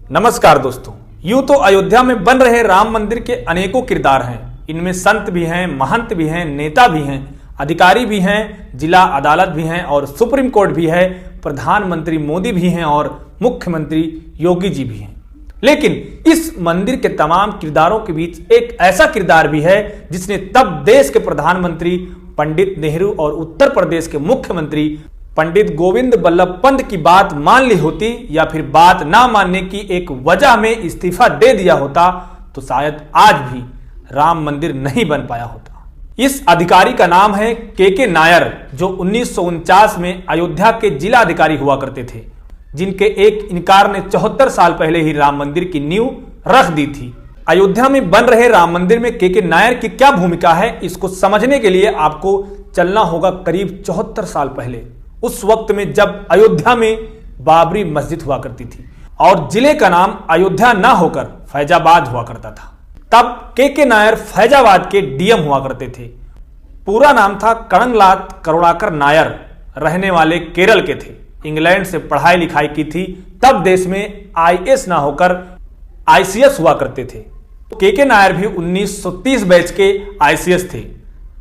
नमस्कार दोस्तों, यूं तो अयोध्या में बन रहे राम मंदिर के अनेकों किरदार हैं। इनमें संत भी हैं, महंत भी हैं, नेता भी हैं, अधिकारी भी हैं, जिला अदालत भी हैं और सुप्रीम कोर्ट भी है, प्रधानमंत्री मोदी भी हैं और मुख्यमंत्री योगी जी भी हैं। लेकिन इस मंदिर के तमाम किरदारों के बीच एक ऐसा किरदार भी है जिसने तब देश के प्रधानमंत्री पंडित नेहरू और उत्तर प्रदेश के मुख्यमंत्री पंडित गोविंद बल्लभ पंत की बात मान ली होती या फिर बात ना मानने की एक वजह में इस्तीफा दे दिया होता तो शायद आज भी राम मंदिर नहीं बन पाया होता। इस अधिकारी का नाम है के नायर, जो 1949 में अयोध्या के जिला अधिकारी हुआ करते थे, जिनके एक इनकार ने 74 साल पहले ही राम मंदिर की नींव रख दी थी। अयोध्या में बन रहे राम मंदिर में के नायर की क्या भूमिका है, इसको समझने के लिए आपको चलना होगा करीब 74 साल पहले, उस वक्त में जब अयोध्या में बाबरी मस्जिद हुआ करती थी और जिले का नाम अयोध्या ना होकर फैजाबाद हुआ करता था। तब के नायर फैजाबाद के डीएम हुआ करते थे। पूरा नाम था कणंगलात करुणाकर नायर, रहने वाले केरल के थे। इंग्लैंड से पढ़ाई लिखाई की थी। तब देश में आईएएस ना होकर आईसीएस हुआ करते थे। के नायर भी 1930 बैच के आईसीएस थे।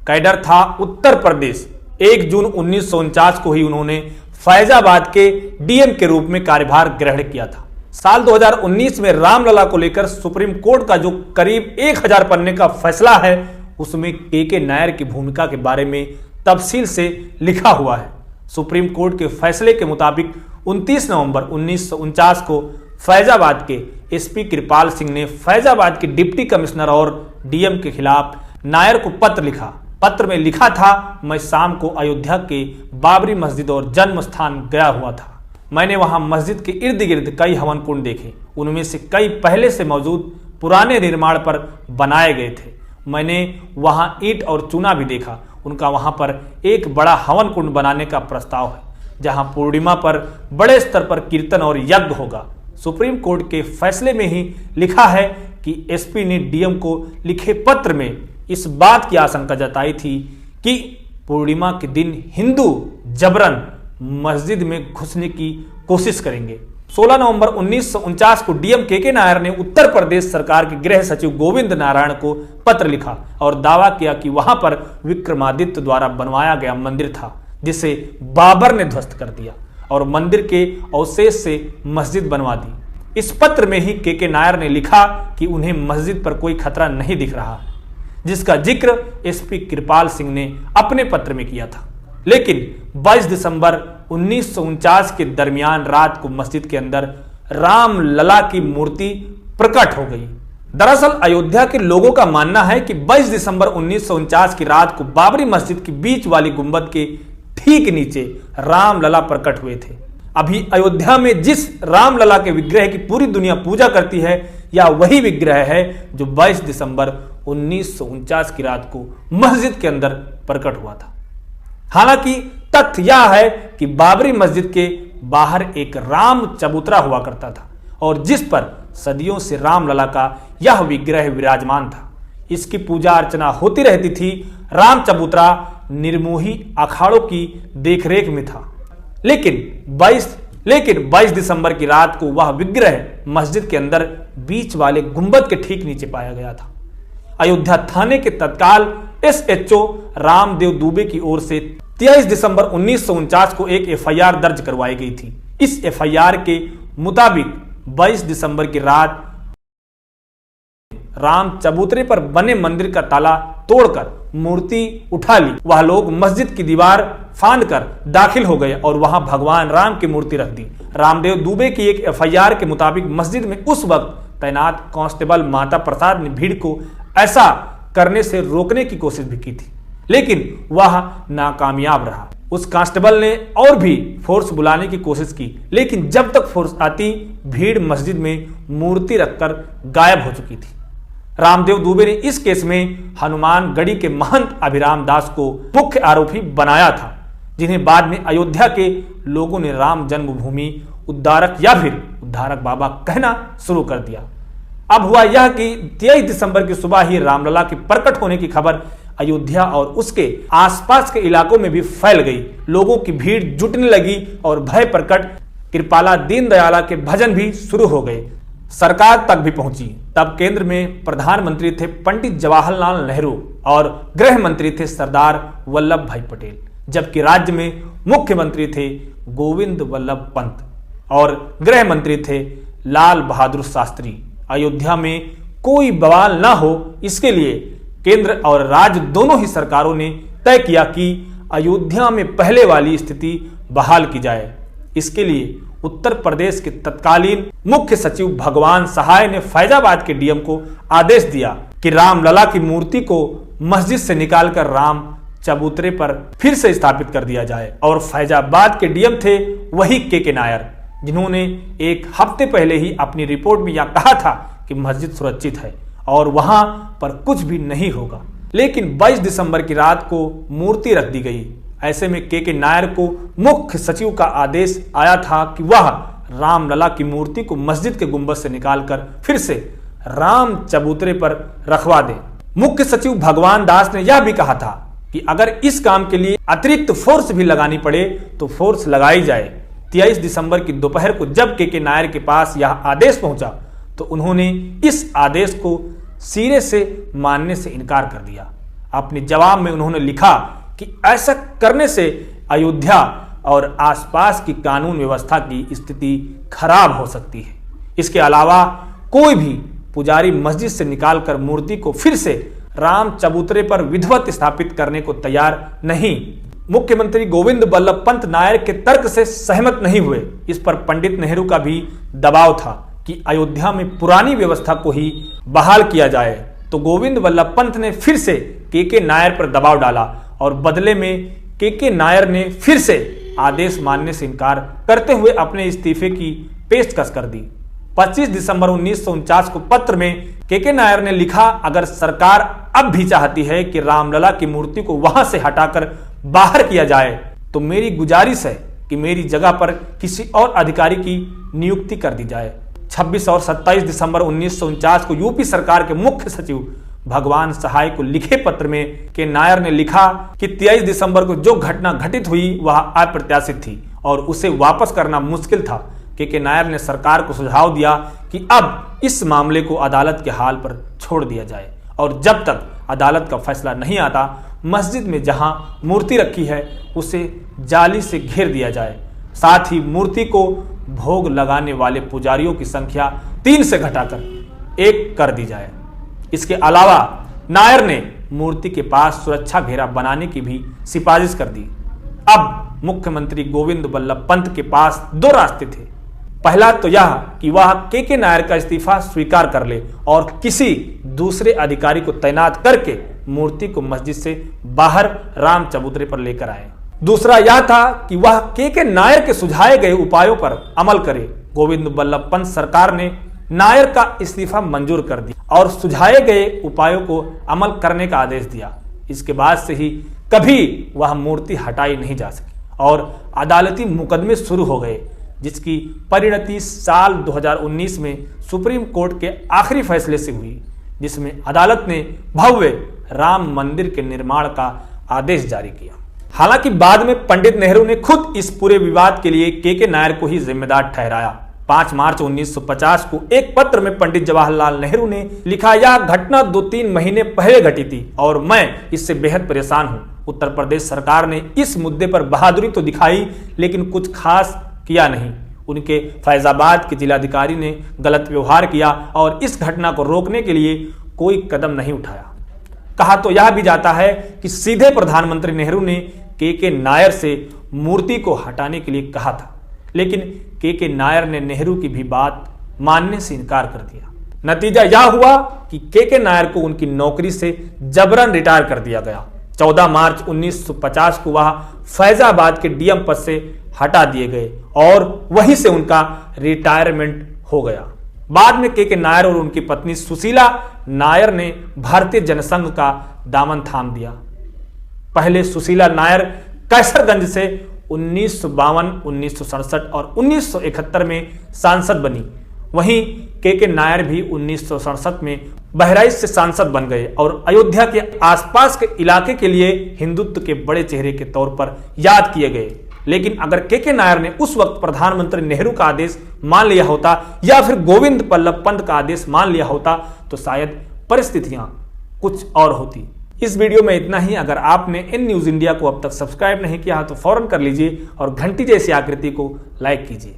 कैडर था उत्तर प्रदेश। 1 जून 1949 को ही उन्होंने फैजाबाद के डीएम के रूप में कार्यभार ग्रहण किया था। साल 2019 में रामलला को लेकर सुप्रीम कोर्ट का जो करीब 1000 पन्ने का फैसला है, उसमें के नायर की भूमिका के बारे में तफसील से लिखा हुआ है। सुप्रीम कोर्ट के फैसले के मुताबिक 29 नवंबर 1949 को फैजाबाद के एसपी कृपाल सिंह ने फैजाबाद के डिप्टी कमिश्नर और डीएम के खिलाफ नायर को पत्र लिखा। पत्र में लिखा था, मैं शाम को अयोध्या के बाबरी मस्जिद और जन्म स्थान गया हुआ था। मैंने वहां मस्जिद के इर्द गिर्द कई हवन कुंड देखे। उनमें से कई पहले से मौजूद पुराने निर्माण पर बनाए गए थे। मैंने वहां ईंट और चूना भी देखा। उनका वहां पर एक बड़ा हवन कुंड बनाने का प्रस्ताव है, जहां पूर्णिमा पर बड़े स्तर पर कीर्तन और यज्ञ होगा। सुप्रीम कोर्ट के फैसले में ही लिखा है कि एसपी ने डीएम को लिखे पत्र में इस बात की आशंका जताई थी कि पूर्णिमा के दिन हिंदू जबरन मस्जिद में घुसने की कोशिश करेंगे। 16 नवंबर 1949 को डीएम के नायर ने उत्तर प्रदेश सरकार के गृह सचिव गोविंद नारायण को पत्र लिखा और दावा किया कि वहां पर विक्रमादित्य द्वारा बनवाया गया मंदिर था, जिसे बाबर ने ध्वस्त कर दिया और मंदिर के अवशेष से मस्जिद बनवा दी। इस पत्र में ही के नायर ने लिखा कि उन्हें मस्जिद पर कोई खतरा नहीं दिख रहा, जिसका जिक्र एसपी कृपाल सिंह ने अपने पत्र में किया था। लेकिन 22 दिसंबर 1949 के दरमियान रात को मस्जिद के अंदर राम लला की मूर्ति प्रकट हो गई। दरअसल अयोध्या के लोगों का मानना है कि 22 दिसंबर 1949 की रात को बाबरी मस्जिद के बीच वाली गुंबद के ठीक नीचे राम लला प्रकट हुए थे। अभी अयोध्या में जिस राम लला के विग्रह की पूरी दुनिया पूजा करती है, या वही विग्रह है जो 22 दिसंबर 1949 की रात को मस्जिद के अंदर प्रकट हुआ था। हालांकि तथ्य यह है कि बाबरी मस्जिद के बाहर एक राम चबूतरा हुआ करता था और जिस पर सदियों से रामलला का यह विग्रह विराजमान था। इसकी पूजा अर्चना होती रहती थी। राम चबूतरा निर्मोही अखाड़ों की देखरेख में था। लेकिन 22 दिसंबर की रात को वह विग्रह मस्जिद के अंदर बीच वाले गुंबद के ठीक नीचे पाया गया था। अयोध्या थाने के तत्काल एसएचओ रामदेव दुबे की ओर से 23 दिसंबर 1949 को एक एफआईआर दर्ज करवाई गई थी। इस एफआईआर के मुताबिक 22 दिसंबर की रात राम चबूतरे पर बने मंदिर का ताला तोड़कर मूर्ति उठा ली। वह लोग मस्जिद की दीवार फांदकर दाखिल हो गए और वहां भगवान राम की मूर्ति रख दी। रामदेव दुबे की एक एफआईआर के मुताबिक मस्जिद में उस वक्त तैनात कांस्टेबल माता प्रसाद ने भीड़ को ऐसा करने से रोकने की कोशिश भी की थी, लेकिन वह नाकामयाब रहा। उस कांस्टेबल ने और भी फोर्स बुलाने की कोशिश की, लेकिन जब तक फोर्स आती, भीड़ मस्जिद में मूर्ति रखकर गायब हो चुकी थी। रामदेव दुबे ने इस केस में हनुमानगढ़ी के महंत अभिराम दास को मुख्य आरोपी बनाया था, जिन्हें बाद में अयोध्या के लोगों ने राम जन्मभूमि उद्धारक या फिर उद्धारक बाबा कहना शुरू कर दिया। अब हुआ यह कि 23 दिसंबर की सुबह ही रामलला के प्रकट होने की खबर अयोध्या और उसके आसपास के इलाकों में भी फैल गई। लोगों की भीड़ जुटने लगी और भय प्रकट कृपाला दीनदयाला के भजन भी शुरू हो गए। सरकार तक भी पहुंची। तब केंद्र में प्रधानमंत्री थे पंडित जवाहरलाल नेहरू और गृह मंत्री थे सरदार वल्लभ भाई पटेल, जबकि राज्य में मुख्यमंत्री थे गोविंद वल्लभ पंत और गृह मंत्री थे लाल बहादुर शास्त्री। अयोध्या में कोई बवाल ना हो, इसके लिए केंद्र और राज्य दोनों ही सरकारों ने तय किया कि अयोध्या में पहले वाली स्थिति बहाल की जाए। इसके लिए उत्तर प्रदेश के तत्कालीन मुख्य सचिव भगवान सहाय ने फैजाबाद के डीएम को आदेश दिया कि रामलला की मूर्ति को मस्जिद से निकालकर राम चबूतरे पर फिर से स्थापित कर दिया जाए। और फैजाबाद के डीएम थे वही के नायर, जिन्होंने एक हफ्ते पहले ही अपनी रिपोर्ट में यह कहा था कि मस्जिद सुरक्षित है और वहां पर कुछ भी नहीं होगा। लेकिन 22 दिसंबर की रात को मूर्ति रख दी गई। ऐसे में के नायर को मुख्य सचिव का आदेश आया था कि वह रामलला की मूर्ति को मस्जिद के गुंबद से निकालकर फिर से राम चबूतरे पर रखवा दे। मुख्य सचिव भगवान दास ने यह भी कहा था कि अगर इस काम के लिए अतिरिक्त फोर्स भी लगानी पड़े तो फोर्स लगाई जाए। 23 दिसंबर की दोपहर को जब के नायर के पास यह आदेश पहुंचा तो उन्होंने इस आदेश को सिरे से मानने से इनकार कर दिया। अपने जवाब में उन्होंने लिखा कि ऐसा करने से अयोध्या और आसपास की कानून व्यवस्था की स्थिति खराब हो सकती है। इसके अलावा कोई भी पुजारी मस्जिद से निकालकर मूर्ति को फिर से राम चबूतरे पर विधिवत स्थापित करने को तैयार नहीं। मुख्यमंत्री गोविंद वल्लभ पंत नायर के तर्क से सहमत नहीं हुए। इस पर पंडित नेहरू का भी दबाव था कि अयोध्या में पुरानी व्यवस्था को ही बहाल किया जाए। तो गोविंद वल्लभ पंत ने फिर से के नायर पर दबाव डाला और बदले में के नायर ने फिर से आदेश मानने से इनकार करते हुए अपने इस्तीफे की पेशकश कर दी। 25 दिसंबर 1949 को पत्र में के नायर ने लिखा, अगर सरकार अब भी चाहती है कि रामलला की मूर्ति को वहां से हटाकर बाहर किया जाए तो मेरी गुजारिश है कि मेरी जगह पर किसी और अधिकारी की नियुक्ति कर दी जाए। 26 और 27 दिसंबर 1949 को यूपी सरकार के मुख्य सचिव भगवान सहाय को लिखे पत्र में के नायर ने लिखा कि 23 दिसंबर को जो घटना घटित हुई वह अप्रत्याशित थी और उसे वापस करना मुश्किल था। के नायर ने सरकार को सुझाव दिया कि अब इस मामले को अदालत के हाल पर छोड़ दिया जाए और जब तक अदालत का फैसला नहीं आता मस्जिद में जहां मूर्ति रखी है उसे जाली से घेर दिया जाए। साथ ही मूर्ति को भोग लगाने वाले पुजारियों की संख्या 3 से घटाकर 1 कर दी जाए। इसके अलावा नायर ने मूर्ति के पास सुरक्षा घेरा बनाने की भी सिफारिश कर दी। अब मुख्यमंत्री गोविंद वल्लभ पंत के पास 2 रास्ते थे। पहला तो यह कि वह के नायर का इस्तीफा स्वीकार कर ले और किसी दूसरे अधिकारी को तैनात करके मूर्ति को मस्जिद से बाहर राम चबूतरे पर लेकर आए। दूसरा यह था कि वह के नायर के सुझाए गए उपायों पर अमल करे। गोविंद वल्लभ पंत सरकार ने नायर का इस्तीफा मंजूर कर दिया और सुझाए गए उपायों को अमल करने का आदेश दिया। इसके बाद से ही कभी वह मूर्ति हटाई नहीं जा सकी और अदालती मुकदमे शुरू हो गए, जिसकी परिणति साल 2019 में सुप्रीम कोर्ट के आखिरी फैसले से हुई, जिसमें अदालत ने भव्य राम मंदिर के निर्माण का आदेश जारी किया। हालांकि बाद में पंडित नेहरू ने खुद इस पूरे विवाद के लिए के नायर को ही जिम्मेदार ठहराया। 5 मार्च 1950 को एक पत्र में पंडित जवाहरलाल नेहरू ने लिखा, यह घटना 2-3 महीने पहले घटी थी और मैं इससे बेहद परेशान हूं। उत्तर प्रदेश सरकार ने इस मुद्दे पर बहादुरी तो दिखाई लेकिन कुछ खास किया नहीं। उनके फैजाबाद के जिलाधिकारी ने गलत व्यवहार किया और इस घटना को रोकने के लिए कोई कदम नहीं उठाया। कहा तो यह भी जाता है कि सीधे प्रधानमंत्री नेहरू ने के नायर से मूर्ति को हटाने के लिए कहा था, लेकिन के नायर ने नेहरू की भी बात मानने से इनकार कर दिया। नतीजा यह हुआ कि के नायर को उनकी नौकरी से जबरन रिटायर कर दिया गया। 14 मार्च 1950 को वह फैजाबाद के डीएम पद से हटा दिए गए और वहीं से उनका रिटायरमेंट हो गया। बाद में के नायर और उनकी पत्नी सुशीला नायर ने भारतीय जनसंघ का दामन थाम दिया। पहले सुशीला नायर कैसरगंज से 1952, 1967 और 1971 में सांसद बनी। वहीं के नायर भी 1967 में बहराइच से सांसद बन गए और अयोध्या के आसपास के इलाके के लिए हिंदुत्व के बड़े चेहरे के तौर पर याद किए गए। लेकिन अगर के नायर ने उस वक्त प्रधानमंत्री नेहरू का आदेश मान लिया होता या फिर गोविंद बल्लभ पंत का आदेश मान लिया होता तो शायद परिस्थितियां कुछ और होती। इस वीडियो में इतना ही। अगर आपने इन न्यूज इंडिया को अब तक सब्सक्राइब नहीं किया है तो फौरन कर लीजिए और घंटी जैसी आकृति को लाइक कीजिए।